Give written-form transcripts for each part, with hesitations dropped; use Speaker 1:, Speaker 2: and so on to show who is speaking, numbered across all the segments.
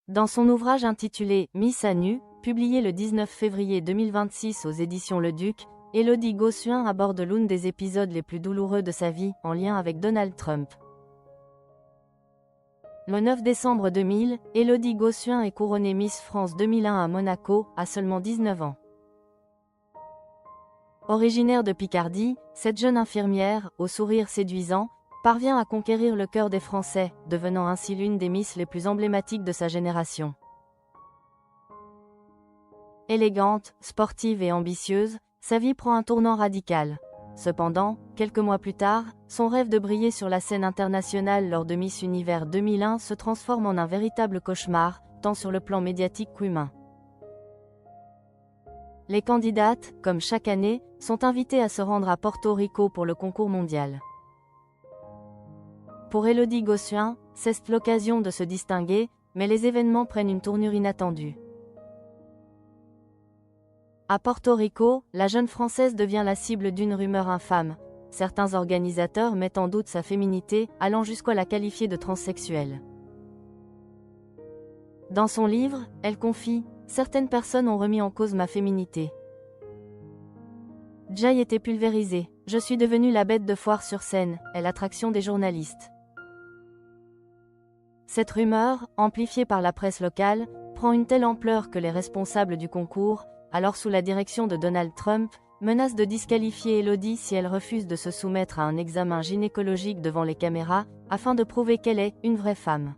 Speaker 1: Dans son ouvrage intitulé « Miss à nu », publié le 19 février 2026 aux éditions Le Duc, Élodie Gossuin aborde l'un des épisodes les plus douloureux de sa vie, en lien avec Donald Trump. Le 9 décembre 2000, Élodie Gossuin est couronnée Miss France 2001 à Monaco, à seulement 19 ans. Originaire de Picardie, cette jeune infirmière, au sourire séduisant, parvient à conquérir le cœur des Français, devenant ainsi l'une des Miss les plus emblématiques de sa génération. Élégante, sportive et ambitieuse, sa vie prend un tournant radical. Cependant, quelques mois plus tard, son rêve de briller sur la scène internationale lors de Miss Univers 2001 se transforme en un véritable cauchemar, tant sur le plan médiatique qu'humain. Les candidates, comme chaque année, sont invitées à se rendre à Porto Rico pour le concours mondial. Pour Élodie Gossuin, c'est l'occasion de se distinguer, mais les événements prennent une tournure inattendue. À Porto Rico, la jeune Française devient la cible d'une rumeur infâme. Certains organisateurs mettent en doute sa féminité, allant jusqu'à la qualifier de transsexuelle. Dans son livre, elle confie « Certaines personnes ont remis en cause ma féminité. J'ai été pulvérisée, je suis devenue la bête de foire sur scène, est l'attraction des journalistes. » Cette rumeur, amplifiée par la presse locale, prend une telle ampleur que les responsables du concours, alors sous la direction de Donald Trump, menacent de disqualifier Élodie si elle refuse de se soumettre à un examen gynécologique devant les caméras, afin de prouver qu'elle est une vraie femme.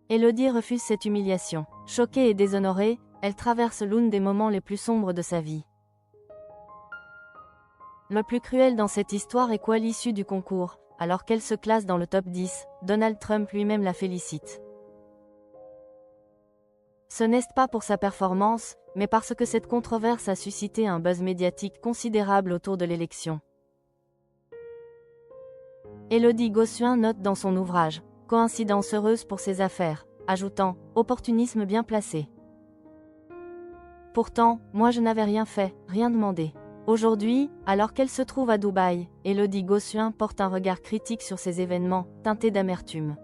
Speaker 1: Élodie refuse cette humiliation. Choquée et déshonorée, elle traverse l'un des moments les plus sombres de sa vie. Le plus cruel dans cette histoire est qu'à l'issue du concours, alors qu'elle se classe dans le top 10, Donald Trump lui-même la félicite. Ce n'est pas pour sa performance, mais parce que cette controverse a suscité un buzz médiatique considérable autour de l'élection. Élodie Gossuin note dans son ouvrage « Coïncidence heureuse pour ses affaires », ajoutant « opportunisme bien placé ». Pourtant, moi je n'avais rien fait, rien demandé. Aujourd'hui, alors qu'elle se trouve à Dubaï, Élodie Gossuin porte un regard critique sur ces événements, teinté d'amertume.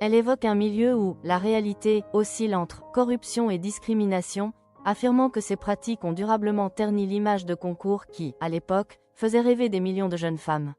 Speaker 1: Elle évoque un milieu où la réalité oscille entre corruption et discrimination, affirmant que ces pratiques ont durablement terni l'image de concours qui, à l'époque, faisait rêver des millions de jeunes femmes.